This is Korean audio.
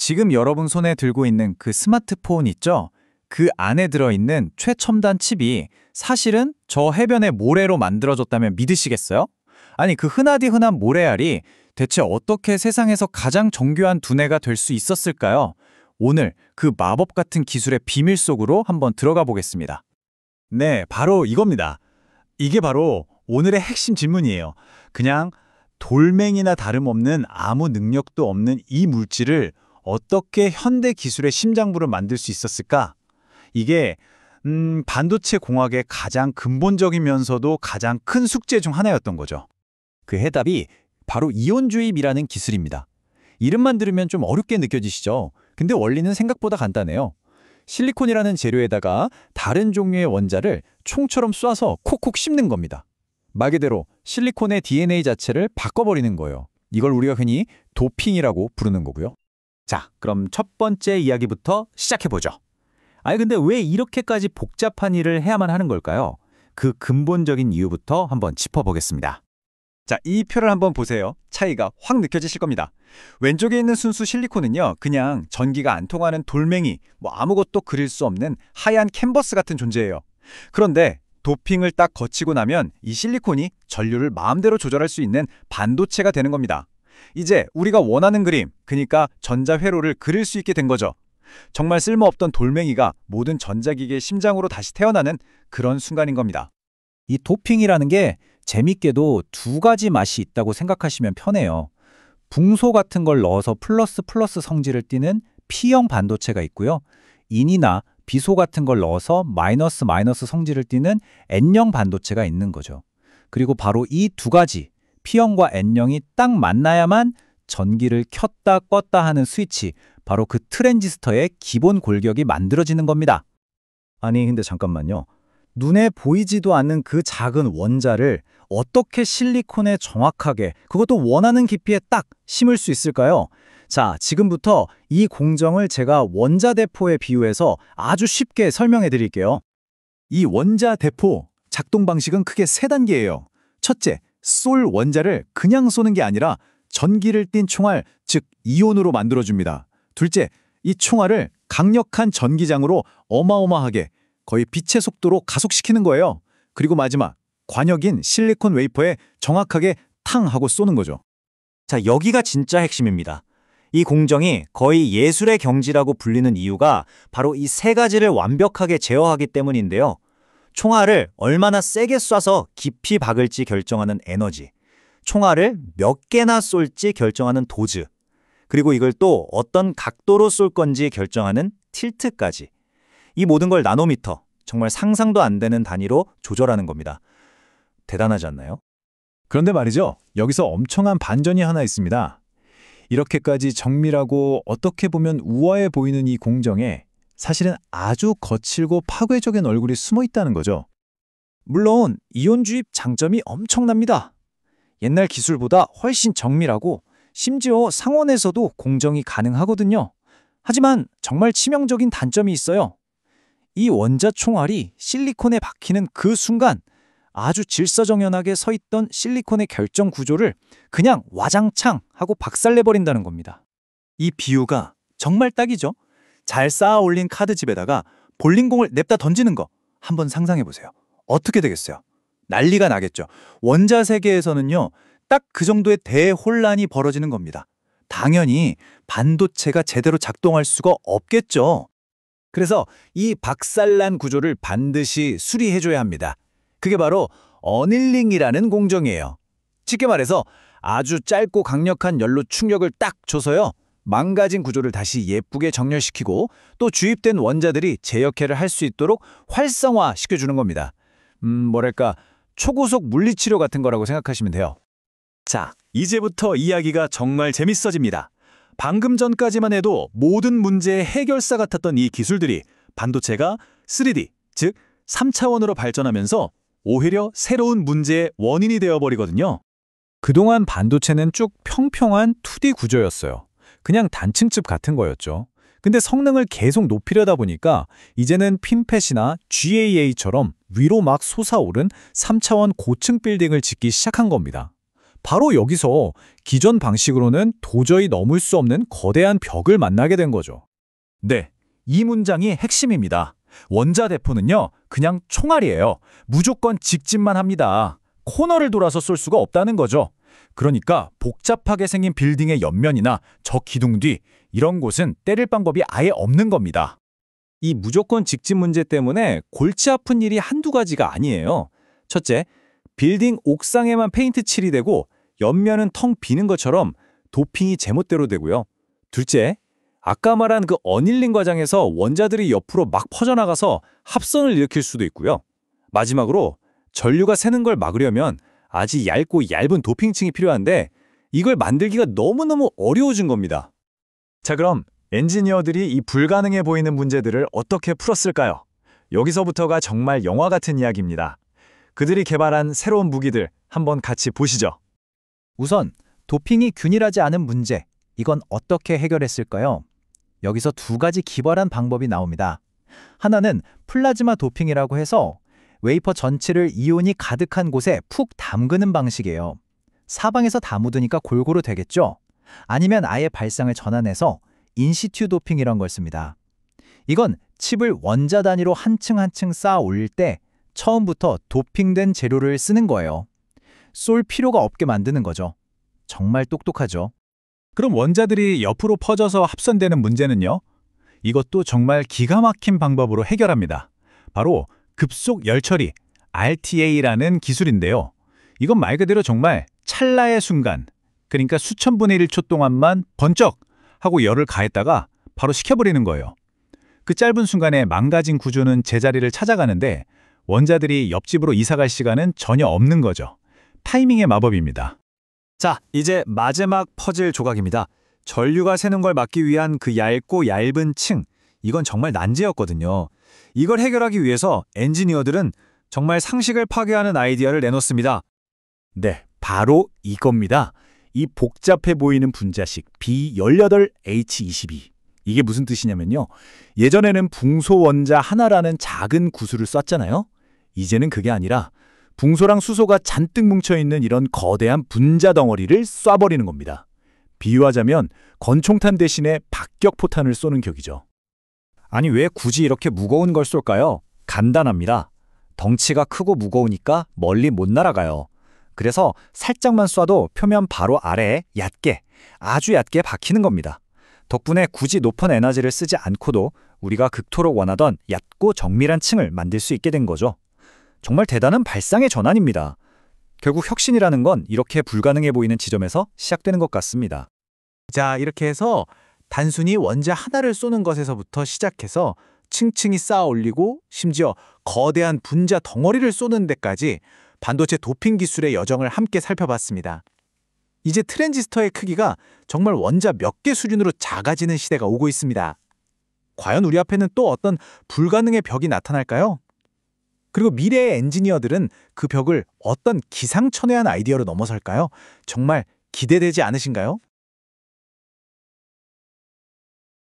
지금 여러분 손에 들고 있는 그 스마트폰 있죠? 그 안에 들어있는 최첨단 칩이 사실은 저 해변의 모래로 만들어졌다면 믿으시겠어요? 아니, 그 흔하디 흔한 모래알이 대체 어떻게 세상에서 가장 정교한 두뇌가 될 수 있었을까요? 오늘 그 마법 같은 기술의 비밀 속으로 한번 들어가 보겠습니다. 네, 바로 이겁니다. 이게 바로 오늘의 핵심 질문이에요. 그냥 돌멩이나 다름없는 아무 능력도 없는 이 물질을 어떻게 현대 기술의 심장부를 만들 수 있었을까? 이게 반도체 공학의 가장 근본적이면서도 가장 큰 숙제 중 하나였던 거죠. 그 해답이 바로 이온주입이라는 기술입니다. 이름만 들으면 좀 어렵게 느껴지시죠? 근데 원리는 생각보다 간단해요. 실리콘이라는 재료에다가 다른 종류의 원자를 총처럼 쏴서 콕콕 씹는 겁니다. 말 그대로 실리콘의 DNA 자체를 바꿔버리는 거예요. 이걸 우리가 흔히 도핑이라고 부르는 거고요. 자, 그럼 첫 번째 이야기부터 시작해보죠. 아니 근데 왜 이렇게까지 복잡한 일을 해야만 하는 걸까요? 그 근본적인 이유부터 한번 짚어보겠습니다. 자, 이 표를 한번 보세요. 차이가 확 느껴지실 겁니다. 왼쪽에 있는 순수 실리콘은요, 그냥 전기가 안 통하는 돌멩이, 아무것도 그릴 수 없는 하얀 캔버스 같은 존재예요. 그런데 도핑을 딱 거치고 나면 이 실리콘이 전류를 마음대로 조절할 수 있는 반도체가 되는 겁니다. 이제 우리가 원하는 그림, 그러니까 전자회로를 그릴 수 있게 된 거죠. 정말 쓸모없던 돌멩이가 모든 전자기기의 심장으로 다시 태어나는 그런 순간인 겁니다. 이 도핑이라는 게 재밌게도 두 가지 맛이 있다고 생각하시면 편해요. 붕소 같은 걸 넣어서 플러스 플러스 성질을 띠는 P형 반도체가 있고요. 인이나 비소 같은 걸 넣어서 마이너스 마이너스 성질을 띠는 N형 반도체가 있는 거죠. 그리고 바로 이 두 가지, P형과 N형이 딱 만나야만 전기를 켰다 껐다 하는 스위치, 바로 그 트랜지스터의 기본 골격이 만들어지는 겁니다. 아니, 근데 잠깐만요. 눈에 보이지도 않는 그 작은 원자를 어떻게 실리콘에 정확하게, 그것도 원하는 깊이에 딱 심을 수 있을까요? 자, 지금부터 이 공정을 제가 원자대포에 비유해서 아주 쉽게 설명해 드릴게요. 이 원자대포, 작동 방식은 크게 세 단계예요. 첫째, 쏠 원자를 그냥 쏘는 게 아니라 전기를 띤 총알, 즉 이온으로 만들어줍니다. 둘째, 이 총알을 강력한 전기장으로 어마어마하게, 거의 빛의 속도로 가속시키는 거예요. 그리고 마지막, 관역인 실리콘 웨이퍼에 정확하게 탕 하고 쏘는 거죠. 자, 여기가 진짜 핵심입니다. 이 공정이 거의 예술의 경지라고 불리는 이유가 바로 이 세 가지를 완벽하게 제어하기 때문인데요. 총알을 얼마나 세게 쏴서 깊이 박을지 결정하는 에너지, 총알을 몇 개나 쏠지 결정하는 도즈, 그리고 이걸 또 어떤 각도로 쏠 건지 결정하는 틸트까지. 이 모든 걸 나노미터, 정말 상상도 안 되는 단위로 조절하는 겁니다. 대단하지 않나요? 그런데 말이죠. 여기서 엄청난 반전이 하나 있습니다. 이렇게까지 정밀하고 어떻게 보면 우아해 보이는 이 공정에 사실은 아주 거칠고 파괴적인 얼굴이 숨어 있다는 거죠. 물론 이온 주입 장점이 엄청납니다. 옛날 기술보다 훨씬 정밀하고 심지어 상온에서도 공정이 가능하거든요. 하지만 정말 치명적인 단점이 있어요. 이 원자 총알이 실리콘에 박히는 그 순간 아주 질서정연하게 서 있던 실리콘의 결정 구조를 그냥 와장창 하고 박살내버린다는 겁니다. 이 비유가 정말 딱이죠. 잘 쌓아 올린 카드집에다가 볼링공을 냅다 던지는 거 한번 상상해 보세요. 어떻게 되겠어요? 난리가 나겠죠. 원자 세계에서는요, 딱 그 정도의 대혼란이 벌어지는 겁니다. 당연히 반도체가 제대로 작동할 수가 없겠죠. 그래서 이 박살난 구조를 반드시 수리해줘야 합니다. 그게 바로 어닐링이라는 공정이에요. 쉽게 말해서 아주 짧고 강력한 열로 충격을 딱 줘서요, 망가진 구조를 다시 예쁘게 정렬시키고 또 주입된 원자들이 제 역할을 할 수 있도록 활성화시켜주는 겁니다. 뭐랄까, 초고속 물리치료 같은 거라고 생각하시면 돼요. 자, 이제부터 이야기가 정말 재밌어집니다. 방금 전까지만 해도 모든 문제의 해결사 같았던 이 기술들이 반도체가 3D, 즉 3차원으로 발전하면서 오히려 새로운 문제의 원인이 되어버리거든요. 그동안 반도체는 쭉 평평한 2D 구조였어요. 그냥 단층칩 같은 거였죠. 근데 성능을 계속 높이려다 보니까 이제는 핀펫이나 GAA처럼 위로 막 솟아오른 3차원 고층 빌딩을 짓기 시작한 겁니다. 바로 여기서 기존 방식으로는 도저히 넘을 수 없는 거대한 벽을 만나게 된 거죠. 네, 이 문장이 핵심입니다. 원자대포는요, 그냥 총알이에요. 무조건 직진만 합니다. 코너를 돌아서 쏠 수가 없다는 거죠. 그러니까 복잡하게 생긴 빌딩의 옆면이나 적 기둥 뒤 이런 곳은 때릴 방법이 아예 없는 겁니다. 이 무조건 직진 문제 때문에 골치 아픈 일이 한두 가지가 아니에요. 첫째, 빌딩 옥상에만 페인트 칠이 되고 옆면은 텅 비는 것처럼 도핑이 제멋대로 되고요. 둘째, 아까 말한 그 어닐링 과정에서 원자들이 옆으로 막 퍼져나가서 합선을 일으킬 수도 있고요. 마지막으로 전류가 새는 걸 막으려면 아주 얇고 얇은 도핑층이 필요한데 이걸 만들기가 너무너무 어려워진 겁니다. 자, 그럼 엔지니어들이 이 불가능해 보이는 문제들을 어떻게 풀었을까요? 여기서부터가 정말 영화 같은 이야기입니다. 그들이 개발한 새로운 무기들 한번 같이 보시죠. 우선 도핑이 균일하지 않은 문제, 이건 어떻게 해결했을까요? 여기서 두 가지 기발한 방법이 나옵니다. 하나는 플라즈마 도핑이라고 해서 웨이퍼 전체를 이온이 가득한 곳에 푹 담그는 방식이에요. 사방에서 다 묻으니까 골고루 되겠죠? 아니면 아예 발상을 전환해서 인시튜 도핑이란 걸 씁니다. 이건 칩을 원자 단위로 한 층 한 층 쌓아 올릴 때 처음부터 도핑된 재료를 쓰는 거예요. 쏠 필요가 없게 만드는 거죠. 정말 똑똑하죠? 그럼 원자들이 옆으로 퍼져서 합선되는 문제는요? 이것도 정말 기가 막힌 방법으로 해결합니다. 바로 급속 열처리, RTA라는 기술인데요. 이건 말 그대로 정말 찰나의 순간, 그러니까 수천분의 1초 동안만 번쩍 하고 열을 가했다가 바로 식혀버리는 거예요. 그 짧은 순간에 망가진 구조는 제자리를 찾아가는데 원자들이 옆집으로 이사갈 시간은 전혀 없는 거죠. 타이밍의 마법입니다. 자, 이제 마지막 퍼즐 조각입니다. 전류가 새는 걸 막기 위한 그 얇고 얇은 층, 이건 정말 난제였거든요. 이걸 해결하기 위해서 엔지니어들은 정말 상식을 파괴하는 아이디어를 내놓습니다. 네, 바로 이겁니다. 이 복잡해 보이는 분자식 B18H22. 이게 무슨 뜻이냐면요. 예전에는 붕소 원자 하나라는 작은 구슬을 쐈잖아요. 이제는 그게 아니라 붕소랑 수소가 잔뜩 뭉쳐있는 이런 거대한 분자 덩어리를 쏴버리는 겁니다. 비유하자면 권총탄 대신에 박격포탄을 쏘는 격이죠. 아니 왜 굳이 이렇게 무거운 걸 쏠까요? 간단합니다. 덩치가 크고 무거우니까 멀리 못 날아가요. 그래서 살짝만 쏴도 표면 바로 아래에 얕게, 아주 얕게 박히는 겁니다. 덕분에 굳이 높은 에너지를 쓰지 않고도 우리가 극토록 원하던 얕고 정밀한 층을 만들 수 있게 된 거죠. 정말 대단한 발상의 전환입니다. 결국 혁신이라는 건 이렇게 불가능해 보이는 지점에서 시작되는 것 같습니다. 자, 이렇게 해서 단순히 원자 하나를 쏘는 것에서부터 시작해서 층층이 쌓아 올리고 심지어 거대한 분자 덩어리를 쏘는 데까지 반도체 도핑 기술의 여정을 함께 살펴봤습니다. 이제 트랜지스터의 크기가 정말 원자 몇 개 수준으로 작아지는 시대가 오고 있습니다. 과연 우리 앞에는 또 어떤 불가능의 벽이 나타날까요? 그리고 미래의 엔지니어들은 그 벽을 어떤 기상천외한 아이디어로 넘어설까요? 정말 기대되지 않으신가요?